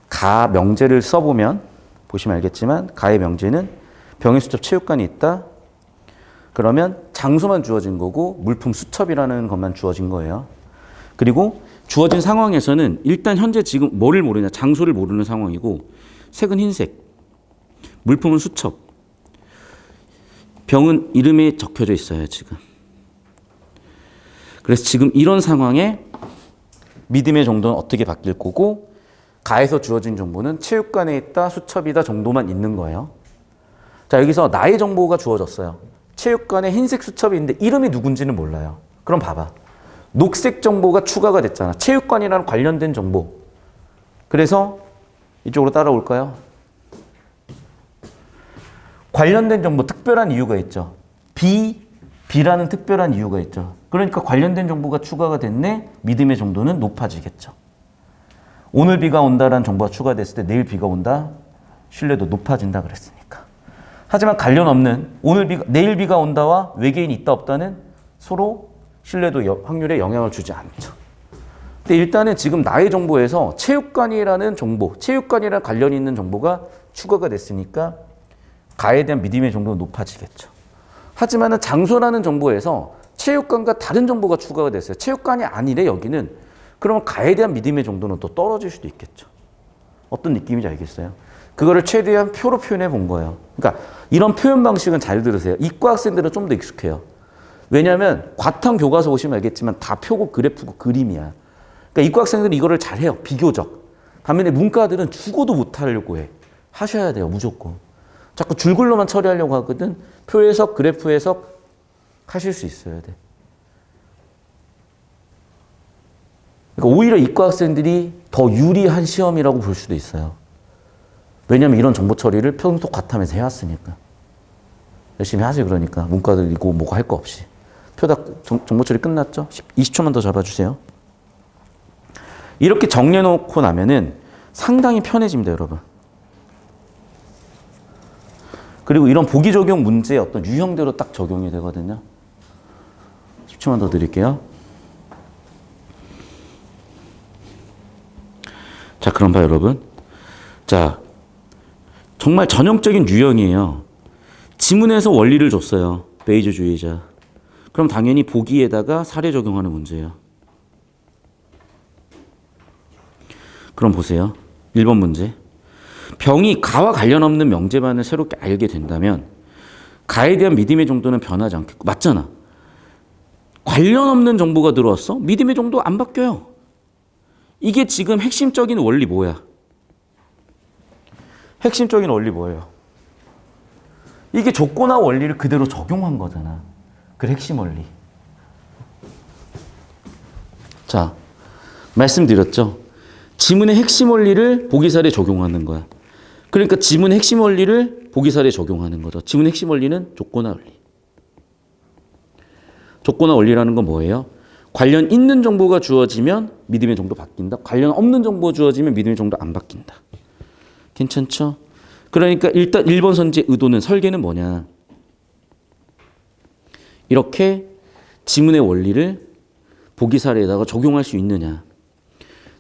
가 명제를 써보면 보시면 알겠지만 가의 명제는 병의 수첩 체육관이 있다. 그러면 장소만 주어진 거고 물품 수첩이라는 것만 주어진 거예요. 그리고 주어진 상황에서는 일단 현재 지금 뭐를 모르냐, 장소를 모르는 상황이고, 색은 흰색, 물품은 수첩, 병은 이름에 적혀져 있어요 지금. 그래서 지금 이런 상황에 믿음의 정도는 어떻게 바뀔 거고, 가에서 주어진 정보는 체육관에 있다, 수첩이다 정도만 있는 거예요. 자, 여기서 나의 정보가 주어졌어요. 체육관에 흰색 수첩이 있는데 이름이 누군지는 몰라요. 그럼 봐봐. 녹색 정보가 추가가 됐잖아. 체육관이랑 관련된 정보. 그래서 이쪽으로 따라올까요? 관련된 정보, 특별한 이유가 있죠. B라는 특별한 이유가 있죠. 그러니까 관련된 정보가 추가가 됐네. 믿음의 정도는 높아지겠죠. 오늘 비가 온다라는 정보가 추가됐을 때 내일 비가 온다. 신뢰도 높아진다 그랬으니까. 하지만 관련 없는 내일 비가 온다와 외계인이 있다 없다는 서로 신뢰도 확률에 영향을 주지 않죠. 근데 일단은 지금 나의 정보에서 체육관이라는 정보, 체육관이랑 관련이 있는 정보가 추가가 됐으니까 가에 대한 믿음의 정도는 높아지겠죠. 하지만은 장소라는 정보에서 체육관과 다른 정보가 추가가 됐어요. 체육관이 아니래 여기는. 그러면 가에 대한 믿음의 정도는 또 떨어질 수도 있겠죠. 어떤 느낌인지 알겠어요? 그거를 최대한 표로 표현해 본 거예요. 그러니까 이런 표현 방식은 잘 들으세요. 이과 학생들은 좀 더 익숙해요. 왜냐하면 과탐 교과서 보시면 알겠지만 다 표고 그래프고 그림이야. 그러니까 이과 학생들은 이거를 잘해요. 비교적. 반면에 문과들은 죽어도 못하려고 해. 하셔야 돼요. 무조건. 자꾸 줄글로만 처리하려고 하거든. 표 해석, 그래프 해석 하실 수 있어야 돼. 그러니까 오히려 이과 학생들이 더 유리한 시험이라고 볼 수도 있어요. 왜냐하면 이런 정보 처리를 평소 과탐에서 해왔으니까. 열심히 하세요. 그러니까 문과들이고 뭐고 할 거 없이. 정보 처리 끝났죠? 20초만 더 잡아주세요. 이렇게 정리해놓고 나면은 상당히 편해집니다, 여러분. 그리고 이런 보기 적용 문제의 어떤 유형대로 딱 적용이 되거든요. 10초만 더 드릴게요. 자, 그럼 봐요, 여러분. 자, 정말 전형적인 유형이에요. 지문에서 원리를 줬어요. 베이저주의자. 그럼 당연히 보기에다가 사례 적용하는 문제예요. 그럼 보세요. 1번 문제. 병이 가와 관련 없는 명제만을 새롭게 알게 된다면 가에 대한 믿음의 정도는 변하지 않겠고, 맞잖아. 관련 없는 정보가 들어왔어? 믿음의 정도 안 바뀌어요. 이게 지금 핵심적인 원리 뭐야? 핵심적인 원리 뭐예요? 이게 조건화 원리를 그대로 적용한 거잖아. 그 핵심 원리. 자, 말씀드렸죠. 지문의 핵심 원리를 보기사례에 적용하는 거야. 그러니까 지문의 핵심 원리를 보기사례에 적용하는 거죠. 지문의 핵심 원리는 조건화 원리. 조건화 원리라는 건 뭐예요? 관련 있는 정보가 주어지면 믿음의 정도 바뀐다. 관련 없는 정보가 주어지면 믿음의 정도 안 바뀐다. 괜찮죠? 그러니까 일단 1번 선지의 의도는, 설계는 뭐냐. 이렇게 지문의 원리를 보기 사례에다가 적용할 수 있느냐.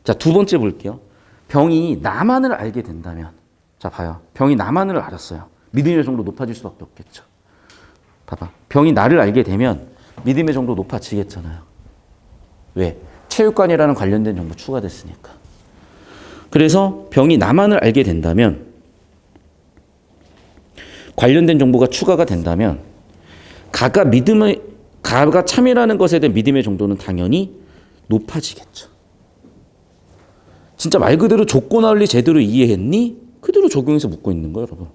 자, 두 번째 볼게요. 병이 나만을 알게 된다면. 자, 봐요. 병이 나만을 알았어요. 믿음의 정도 높아질 수밖에 없겠죠. 봐봐. 병이 나를 알게 되면 믿음의 정도 높아지겠잖아요. 왜? 체육관이라는 관련된 정보 추가됐으니까. 그래서 병이 나만을 알게 된다면, 관련된 정보가 추가가 된다면 가가 참이라는 것에 대한 믿음의 정도는 당연히 높아지겠죠. 진짜 말 그대로 조건화 원리 제대로 이해했니? 그대로 적용해서 묻고 있는 거예요, 여러분.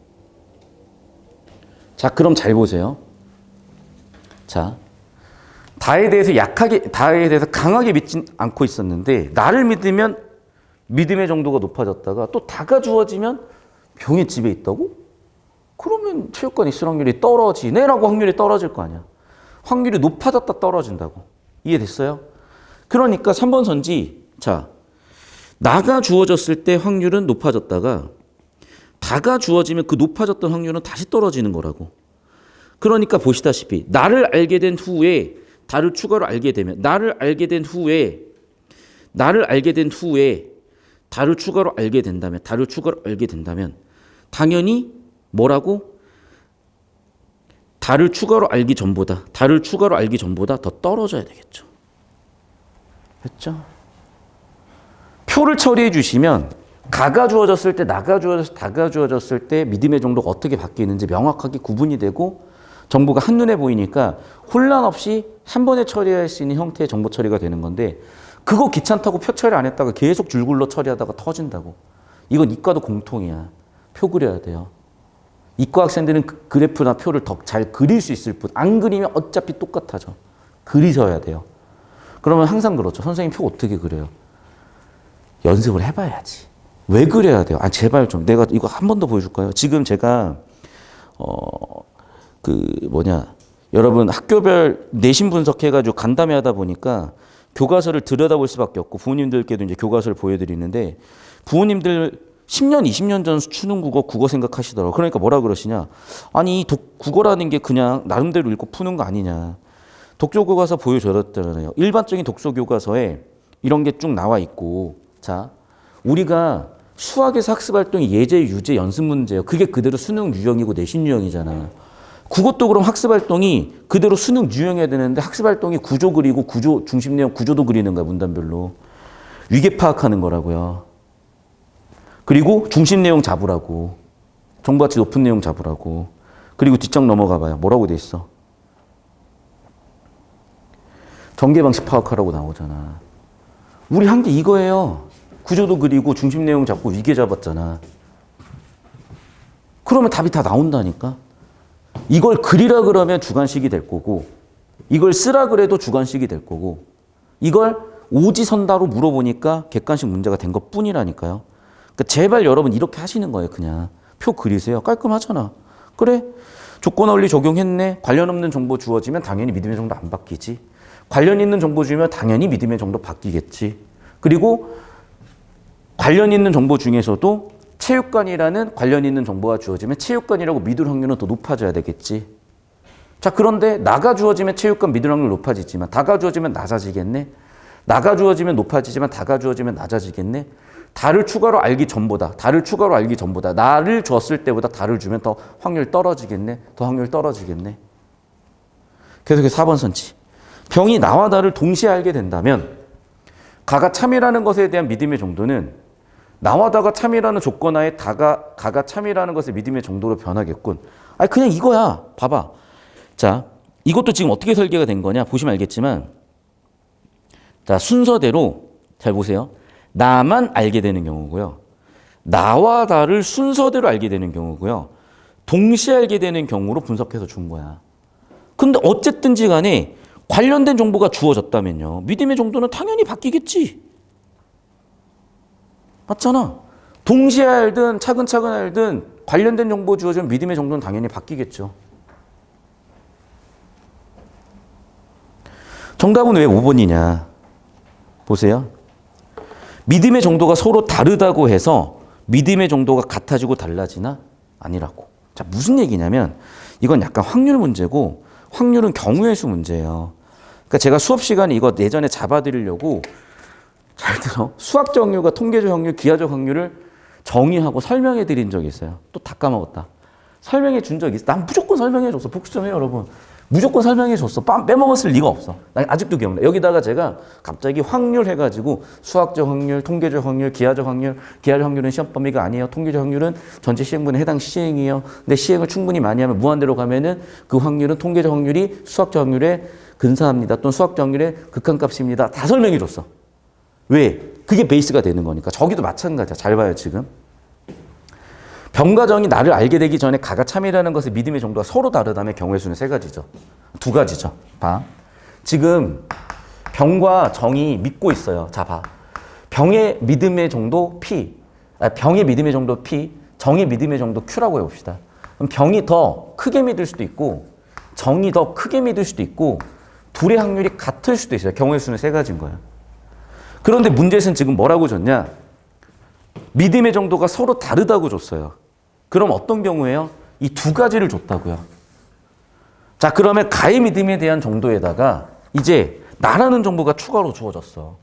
자, 그럼 잘 보세요. 자, 다에 대해서 강하게 믿진 않고 있었는데, 나를 믿으면 믿음의 정도가 높아졌다가 또 다가 주어지면 병의 집에 있다고? 그러면 체육관 있을 확률이 떨어지네라고 확률이 떨어질 거 아니야. 확률이 높아졌다 떨어진다고. 이해됐어요? 그러니까 3번 선지, 자, 나가 주어졌을 때 확률은 높아졌다가 다가 주어지면 그 높아졌던 확률은 다시 떨어지는 거라고. 그러니까 보시다시피 나를 알게 된 후에 다를 추가로 알게 되면 나를 알게 된 후에 다를 추가로 알게 된다면 당연히 뭐라고? 다를 추가로 알기 전보다 더 떨어져야 되겠죠. 됐죠? 표를 처리해 주시면 가가 주어졌을 때, 나가 주어졌을 때, 다가 주어졌을 때 믿음의 정도가 어떻게 바뀌는지 명확하게 구분이 되고 정보가 한눈에 보이니까 혼란 없이 한 번에 처리할 수 있는 형태의 정보 처리가 되는 건데, 그거 귀찮다고 표 처리 안 했다가 계속 줄글러 처리하다가 터진다고. 이건 이과도 공통이야. 표 그려야 돼요. 이과 학생들은 그래프나 표를 더 잘 그릴 수 있을 뿐, 안 그리면 어차피 똑같아져. 그리셔야 돼요. 그러면 항상 그렇죠. 선생님 표 어떻게 그려요? 연습을 해봐야지. 왜 그려야 돼요? 아, 제발 좀. 내가 이거 한 번 더 보여줄까요? 지금 제가, 여러분 학교별 내신 분석해가지고 간담회 하다 보니까 교과서를 들여다볼 수밖에 없고, 부모님들께도 이제 교과서를 보여드리는데, 부모님들 10년, 20년 전 수능 국어 생각하시더라고요. 그러니까 뭐라 그러시냐. 아니, 국어라는 게 그냥 나름대로 읽고 푸는 거 아니냐. 독서교과서 보여줬잖아요. 일반적인 독서교과서에 이런 게 쭉 나와 있고, 자, 우리가 수학에서 학습활동이 예제, 유제, 연습 문제예요. 그게 그대로 수능 유형이고 내신 유형이잖아. 그것도 그럼 학습활동이 그대로 수능 유형해야 되는데 학습활동이 구조 그리고 중심 내용 구조도 그리는 거야, 문단별로. 위계 파악하는 거라고요. 그리고 중심 내용 잡으라고. 정보가치 높은 내용 잡으라고. 그리고 뒷장 넘어가 봐요. 뭐라고 돼 있어? 전개 방식 파악하라고 나오잖아. 우리 한 게 이거예요. 구조도 그리고 중심 내용 잡고 위계 잡았잖아. 그러면 답이 다 나온다니까. 이걸 그리라 그러면 주관식이 될 거고, 이걸 쓰라 그래도 주관식이 될 거고, 이걸 오지선다로 물어보니까 객관식 문제가 된 것 뿐이라니까요. 그러니까 제발 여러분 이렇게 하시는 거예요. 그냥 표 그리세요. 깔끔하잖아. 그래, 조건 원리 적용했네. 관련 없는 정보 주어지면 당연히 믿음의 정도 안 바뀌지. 관련 있는 정보 주면 당연히 믿음의 정도 바뀌겠지. 그리고 관련 있는 정보 중에서도 체육관이라는 관련 있는 정보가 주어지면 체육관이라고 믿을 확률은 더 높아져야 되겠지. 자, 그런데 나가 주어지면 체육관 믿을 확률 높아지지만 다가 주어지면 낮아지겠네. 나가 주어지면 높아지지만 다가 주어지면 낮아지겠네. 다를 추가로 알기 전보다 나를 줬을 때보다 다를 주면 더 확률 떨어지겠네. 그래서 4번 선지. 병이 나와 나를 동시에 알게 된다면 가가 참이라는 것에 대한 믿음의 정도는 나와 다가 참이라는 조건하에 가가 참이라는 것의 믿음의 정도로 변하겠군. 아니, 그냥 이거야. 봐봐. 자, 이것도 지금 어떻게 설계가 된 거냐 보시면 알겠지만, 자, 순서대로 잘 보세요. 나만 알게 되는 경우고요. 나와 다를 순서대로 알게 되는 경우고요. 동시에 알게 되는 경우로 분석해서 준 거야. 근데 어쨌든지 간에 관련된 정보가 주어졌다면요. 믿음의 정도는 당연히 바뀌겠지. 맞잖아. 동시에 알든 차근차근 알든 관련된 정보 주어지면 믿음의 정도는 당연히 바뀌겠죠. 정답은 왜 5번이냐. 보세요. 믿음의 정도가 서로 다르다고 해서 믿음의 정도가 같아지고 달라지나? 아니라고. 자, 무슨 얘기냐면 이건 약간 확률 문제고, 확률은 경우의 수 문제예요. 그러니까 제가 수업 시간에 이거 예전에 잡아드리려고, 잘 들어, 수학적 확률과 통계적 확률, 기하적 확률을 정의하고 설명해 드린 적이 있어요. 또 다 까먹었다. 설명해 준 적이 있어. 난 무조건 설명해 줬어. 복습 좀 해요, 여러분. 무조건 설명해 줬어. 빼먹었을 리가 없어. 난 아직도 기억나. 여기다가 제가 갑자기 확률 해가지고 수학적 확률, 통계적 확률, 기하적 확률, 기하적 확률은 시험 범위가 아니에요. 통계적 확률은 전체 시행분에 해당 시행이에요. 근데 시행을 충분히 많이 하면 무한대로 가면은 그 확률은 통계적 확률이 수학적 확률에 근사합니다. 또는 수학적 확률의 극한값입니다. 다 설명해 줬어. 왜? 그게 베이스가 되는 거니까. 저기도 마찬가지야. 잘 봐요, 지금. 병과 정이 나를 알게 되기 전에 가가 참이라는 것의 믿음의 정도가 서로 다르다면 경우의 수는 세 가지죠. 두 가지죠. 봐. 지금 병과 정이 믿고 있어요. 자, 봐. 병의 믿음의 정도 P, 병의 믿음의 정도 P, 정의 믿음의 정도 Q라고 해봅시다. 그럼 병이 더 크게 믿을 수도 있고 정이 더 크게 믿을 수도 있고 둘의 확률이 같을 수도 있어요. 경우의 수는 세 가지인 거예요. 그런데 문제는 지금 뭐라고 줬냐? 믿음의 정도가 서로 다르다고 줬어요. 그럼 어떤 경우에요? 이 두 가지를 줬다고요. 자, 그러면 가의 믿음에 대한 정도에다가 이제 나라는 정보가 추가로 주어졌어.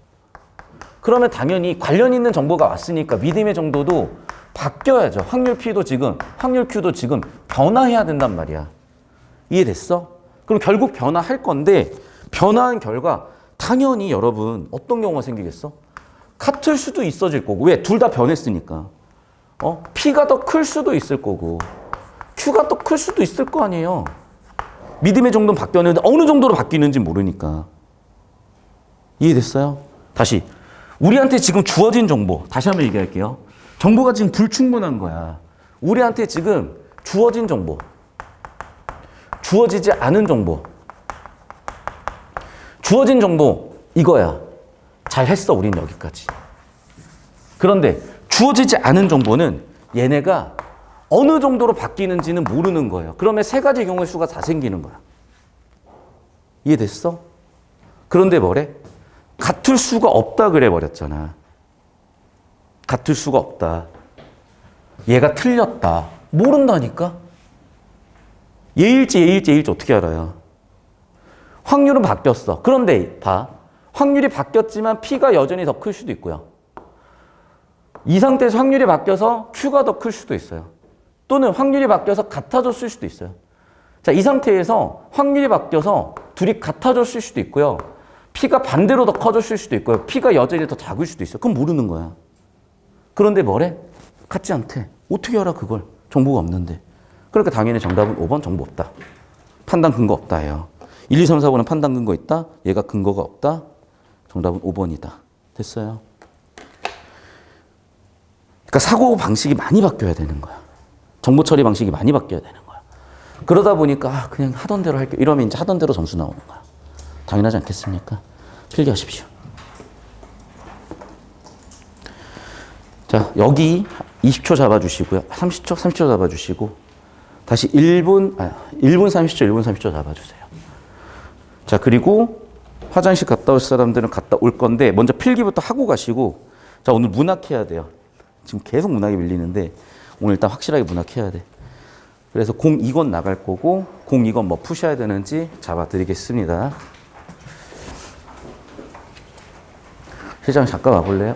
그러면 당연히 관련 있는 정보가 왔으니까 믿음의 정도도 바뀌어야죠. 확률 P도 지금, 확률 Q도 지금 변화해야 된단 말이야. 이해됐어? 그럼 결국 변화할 건데 변화한 결과 당연히 여러분 어떤 경우가 생기겠어? 같을 수도 있어질 거고. 왜? 둘 다 변했으니까. P가 더 클 수도 있을 거고 Q가 더 클 수도 있을 거 아니에요. 믿음의 정도는 바뀌었는데 어느 정도로 바뀌는지 모르니까. 이해됐어요? 다시. 우리한테 지금 주어진 정보, 다시 한번 얘기할게요. 정보가 지금 불충분한 거야. 우리한테 지금 주어진 정보, 주어지지 않은 정보. 주어진 정보 이거야. 잘했어, 우린 여기까지. 그런데 주어지지 않은 정보는 얘네가 어느 정도로 바뀌는지는 모르는 거예요. 그러면 세 가지 경우의 수가 다 생기는 거야. 이해됐어? 그런데 뭐래? 같을 수가 없다 그래 버렸잖아. 같을 수가 없다. 얘가 틀렸다. 모른다니까? 얘일지 어떻게 알아요? 확률은 바뀌었어. 그런데 봐. 확률이 바뀌었지만 P가 여전히 더 클 수도 있고요. 이 상태에서 확률이 바뀌어서 Q가 더 클 수도 있어요. 또는 확률이 바뀌어서 같아졌을 수도 있어요. 자, 이 상태에서 확률이 바뀌어서 둘이 같아졌을 수도 있고요. P가 반대로 더 커졌을 수도 있고요. P가 여전히 더 작을 수도 있어요. 그건 모르는 거야. 그런데 뭐래? 같지 않대. 어떻게 알아 그걸? 정보가 없는데. 그러니까 당연히 정답은 5번 정보 없다. 판단 근거 없다 해요. 1, 2, 3, 4번은 판단 근거 있다. 얘가 근거가 없다. 정답은 5번이다. 됐어요. 그러니까 사고 방식이 많이 바뀌어야 되는 거야. 정보 처리 방식이 많이 바뀌어야 되는 거야. 그러다 보니까 그냥 하던 대로 할게. 이러면 이제 하던 대로 점수 나오는 거야. 당연하지 않겠습니까? 필기하십시오. 자, 여기 20초 잡아주시고요. 30초 잡아주시고 다시 1분 30초 잡아주세요. 자, 그리고 화장실 갔다 올 사람들은 갔다 올 건데 먼저 필기부터 하고 가시고 자, 오늘 문학해야 돼요. 지금 계속 문학이 밀리는데 오늘 일단 확실하게 문학해야 돼. 그래서 02권 나갈 거고 02권 뭐 푸셔야 되는지 잡아드리겠습니다. 실장 잠깐 와볼래요?